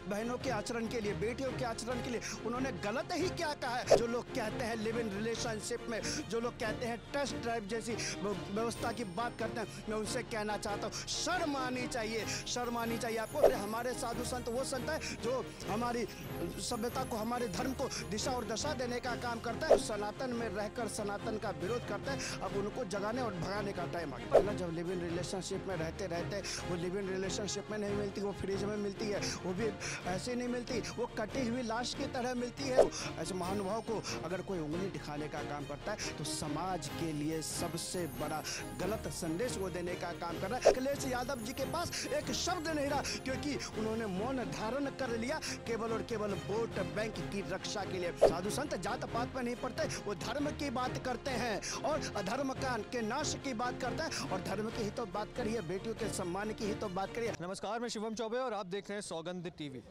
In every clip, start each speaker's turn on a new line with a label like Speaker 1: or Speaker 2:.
Speaker 1: बहनों के आचरण के लिए, बेटियों के आचरण के लिए उन्होंने गलत ही क्या कहा है। जो लोग कहते हैं लिव इन रिलेशनशिप में, जो लोग कहते हैं टेस्ट ड्राइव जैसी व्यवस्था की बात करते हैं, मैं उनसे कहना चाहता हूँ शर्म आनी चाहिए, शर्म आनी चाहिए आपको। अरे हमारे साधु संत वो संत है जो हमारी सभ्यता को, हमारे धर्म को दिशा और दशा देने का काम करता है। सनातन में रहकर सनातन का विरोध करता है, अब उनको जगाने और भगाने का टाइम आ गया। जब लिव इन रिलेशनशिप में रहते रहते वो लिव इन रिलेशनशिप में नहीं मिलती, वो फ्रिज में मिलती है, वो भी ऐसे नहीं मिलती, वो कटी हुई लाश की तरह मिलती है। ऐसे महानुभाव को अगर कोई उंगली दिखाने का काम करता है तो समाज के लिए सबसे बड़ा गलत संदेश वो देने का काम कर रहा है। अखिलेश यादव जी के पास एक शब्द नहीं रहा, क्योंकि उन्होंने मौन धारण कर लिया केवल और केवल वोट बैंक की रक्षा के लिए। साधु संत जात पात में नहीं पड़ते, वो धर्म की बात करते हैं और अधर्म के नाश की बात करते हैं, और धर्म की ही तो बात करिए, बेटियों के सम्मान की ही तो बात करिए।
Speaker 2: नमस्कार, मैं शिवम चौबे और आप देख रहे हैं सौगंध टीवी।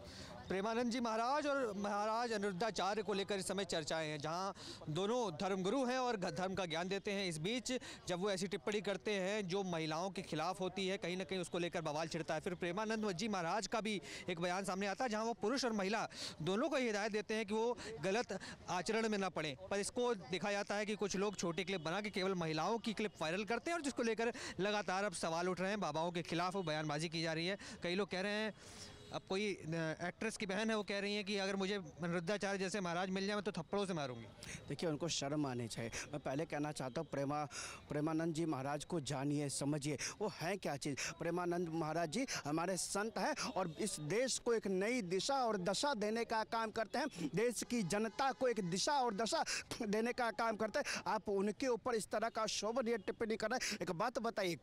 Speaker 2: प्रेमानंद जी महाराज और महाराज अनिरुद्धाचार्य को लेकर इस समय चर्चाएं हैं, जहां दोनों धर्मगुरु हैं और धर्म का ज्ञान देते हैं। इस बीच जब वो ऐसी टिप्पणी करते हैं जो महिलाओं के खिलाफ होती है, कहीं ना कहीं उसको लेकर बवाल छिड़ता है। फिर प्रेमानंद जी महाराज का भी एक बयान सामने आता है जहां वो पुरुष और महिला दोनों को हिदायत देते हैं कि वो गलत आचरण में ना पड़े। पर इसको देखा जाता है कि कुछ लोग छोटे क्लिप बना के केवल महिलाओं की क्लिप वायरल करते हैं, और जिसको लेकर लगातार अब सवाल उठ रहे हैं। बाबाओं के खिलाफ वो बयानबाजी की जा रही है। कई लोग कह रहे हैं, अब कोई एक्ट्रेस की बहन है, वो कह रही है कि अगर मुझे अनिरुद्धाचार्य जैसे महाराज मिल जाए मैं तो थप्पड़ों से मारूंगी।
Speaker 1: देखिए, उनको शर्म आनी चाहिए। मैं पहले कहना चाहता हूँ प्रेमानंद जी महाराज को जानिए, समझिए वो हैं क्या चीज़। प्रेमानंद महाराज जी हमारे संत हैं और इस देश को एक नई दिशा और दशा देने का काम करते हैं, देश की जनता को एक दिशा और दशा देने का काम करते हैं। आप उनके ऊपर इस तरह का शोभनीय टिप्पणी कर रहे हैं। एक बात बताइए,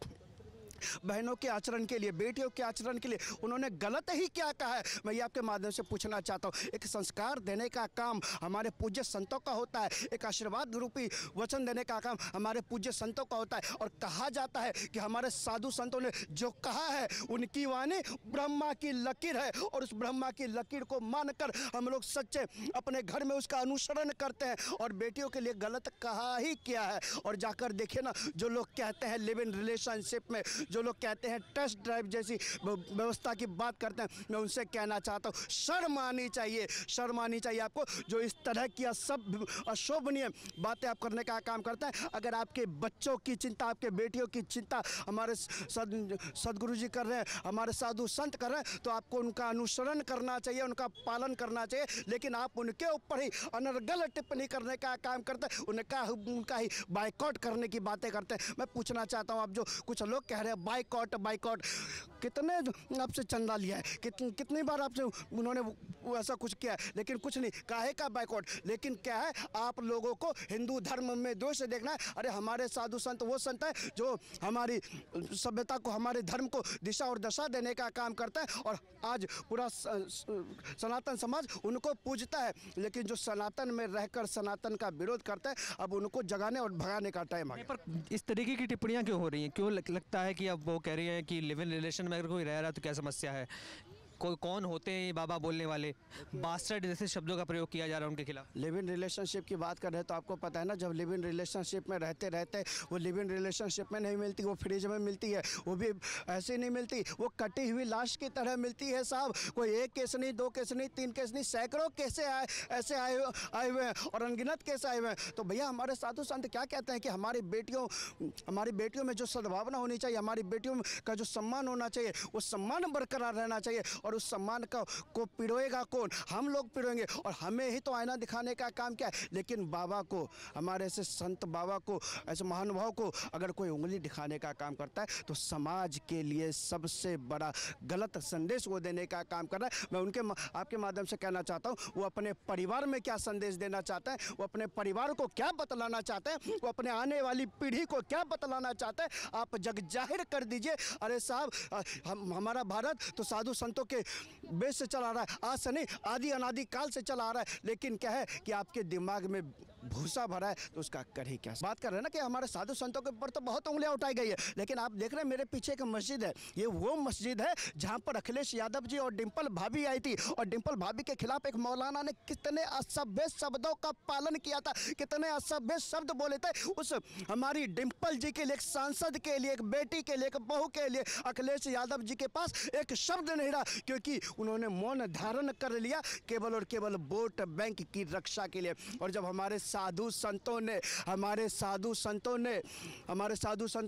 Speaker 1: बहनों के आचरण के लिए, बेटियों के आचरण के लिए उन्होंने गलत ही क्या कहा है, मैं ये आपके माध्यम से पूछना चाहता हूँ। एक संस्कार देने का काम हमारे पूज्य संतों का होता है, एक आशीर्वाद रूपी वचन देने का काम हमारे पूज्य संतों का होता है। और कहा जाता है कि हमारे साधु संतों ने जो कहा है उनकी वाणी ब्रह्मा की लकीर है, और उस ब्रह्मा की लकीर को मानकर हम लोग सच्चे अपने घर में उसका अनुसरण करते हैं। और बेटियों के लिए गलत कहा ही क्या है। और जाकर देखिए ना, जो लोग कहते हैं लिव इन रिलेशनशिप में, जो लोग कहते हैं टेस्ट ड्राइव जैसी व्यवस्था की बात करते हैं, मैं उनसे कहना चाहता हूँ शर्म आनी चाहिए, शर्म आनी चाहिए आपको, जो इस तरह की अशोभनीय बातें आप करने का काम करते हैं। अगर आपके बच्चों की चिंता, आपके बेटियों की चिंता हमारे सदगुरु जी कर रहे हैं, हमारे साधु संत कर रहे हैं, तो आपको उनका अनुसरण करना चाहिए, उनका पालन करना चाहिए। लेकिन आप उनके ऊपर ही अनर्गल टिप्पणी करने का काम करते हैं, उनका ही बाइकआउट करने की बातें करते हैं। मैं पूछना चाहता हूँ, आप जो कुछ लोग कह रहे हैं बाइकआउट, कितने आपसे चंदा लिया है, कितनी बार आपसे उन्होंने ऐसा कुछ किया है, लेकिन कुछ नहीं, काहे का बाइकआउट। लेकिन क्या है, आप लोगों को हिंदू धर्म में दोष से देखना है। अरे हमारे साधु संत वो संत है जो हमारी सभ्यता को, हमारे धर्म को दिशा और दशा देने का काम करता है, और आज पूरा सनातन समाज उनको पूजता है। लेकिन जो सनातन में रहकर सनातन का विरोध करता है, अब उनको जगाने और भगाने का टाइम आ गया।
Speaker 2: पर इस तरीके की टिप्पणियां क्यों हो रही हैं? क्यों लगता है कि अब वो कह रही है कि लिव इन रिलेशन में अगर कोई रह रहा है तो क्या समस्या है? कोई कौन होते हैं ये बाबा बोलने वाले? बास्टर्ड जैसे शब्दों का प्रयोग किया जा रहा है उनके खिलाफ।
Speaker 1: लिव इन रिलेशनशिप की बात कर रहे हैं तो आपको पता है ना, जब लिव इन रिलेशनशिप में रहते रहते वो लिव इन रिलेशनशिप में नहीं मिलती, वो फ्रिज में मिलती है, वो भी ऐसे नहीं मिलती, वो कटी हुई लाश की तरह मिलती है साहब। कोई एक केस नहीं, दो केस नहीं, तीन केस नहीं, सैकड़ों कैसे ऐसे आए हुए हैं, और अनगिनत केस आए हुए हैं। तो भैया हमारे साधु संत क्या कहते हैं कि हमारी बेटियों में जो सद्भावना होनी चाहिए, हमारी बेटियों का जो सम्मान होना चाहिए, वो सम्मान बरकरार रहना चाहिए। और उस सम्मान को पिरोएगा कौन? हम लोग पिरोएंगे, और हमें ही तो आईना दिखाने का काम क्या है। लेकिन बाबा को, हमारे ऐसे संत बाबा को, ऐसे महानुभाव को अगर कोई उंगली दिखाने का काम करता है तो समाज के लिए सबसे बड़ा गलत संदेश वो देने का काम कर रहा है। मैं आपके माध्यम से कहना चाहता हूँ, वो अपने परिवार में क्या संदेश देना चाहते हैं, वो अपने परिवार को क्या बतलाना चाहते हैं, वो अपने आने वाली पीढ़ी को क्या बतलाना चाहते हैं, आप जग जाहिर कर दीजिए। अरे साहब, हमारा भारत तो साधु संतों के बेस से चला रहा है, आज से नहीं, आदि अनादि काल से चला आ रहा है। लेकिन क्या है कि आपके दिमाग में भूसा भरा है तो उसका कर ही क्या। बात कर रहे हैं ना कि हमारे साधु संतों के ऊपर तो बहुत उंगलियां उठाई गई है, लेकिन आप देख रहे हैं मेरे पीछे एक मस्जिद है, ये वो मस्जिद है जहां पर अखिलेश यादव जी और डिंपल भाभी आई थी, और डिंपल भाभी के खिलाफ एक मौलाना ने कितने असभ्य शब्दों का पालन किया था, कितने असभ्य शब्द बोले थे उस हमारी डिंपल जी के लिए, एक सांसद के लिए, एक बेटी के लिए, एक बहू के लिए। अखिलेश यादव जी के पास एक शब्द नहीं रहा, क्योंकि उन्होंने मौन धारण कर लिया केवल और केवल वोट बैंक की रक्षा के लिए। और जब हमारे साधु संतों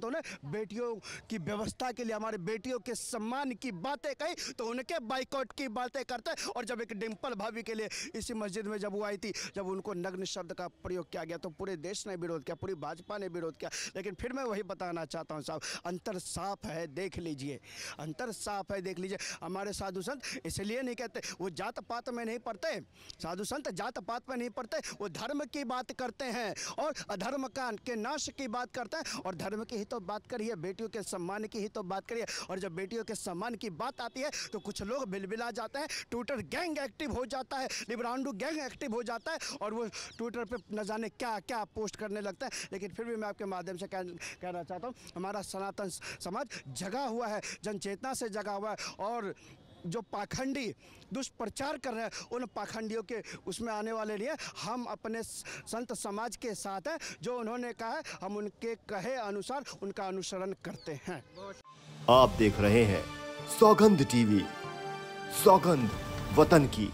Speaker 1: ने बेटियों की व्यवस्था के लिए, हमारे बेटियों के सम्मान की बातें कही, तो उनके बाइकआउट की बातें करते। और जब एक डिंपल भाभी के लिए इसी मस्जिद में जब वो आई थी, जब उनको नग्न शब्द का प्रयोग किया गया, तो पूरे देश ने विरोध किया, पूरी भाजपा ने विरोध किया। लेकिन फिर मैं वही बताना चाहता हूँ साहब, अंतर साफ है, देख लीजिए, अंतर साफ है, देख लीजिए। हमारे साधु संत इसलिए नहीं कहते, वो जात पात में नहीं पढ़ते, साधु संत जात पात में नहीं पढ़ते, वो धर्म की बात करते हैं और अधर्म के नाश की बात करते हैं। और धर्म की ही तो बात करिए, बेटियों के सम्मान की ही तो बात करिए। और जब बेटियों के सम्मान की बात आती है तो कुछ लोग बिलबिला जाते हैं, ट्विटर गैंग एक्टिव हो जाता है, लिब्रांडू गैंग एक्टिव हो जाता है, और वो ट्विटर पे न जाने क्या क्या पोस्ट करने लगता है। लेकिन फिर भी मैं आपके माध्यम से कहना चाहता हूँ, हमारा सनातन समाज जगा हुआ है, जनचेतना से जगा हुआ है। और जो पाखंडी दुष्प्रचार कर रहे हैं, उन पाखंडियों के उसमें आने वाले नहीं है। हम अपने संत समाज के साथ हैं, जो उन्होंने कहा है हम उनके कहे अनुसार उनका अनुसरण करते हैं।
Speaker 3: आप देख रहे हैं सौगंध टीवी, सौगंध वतन की।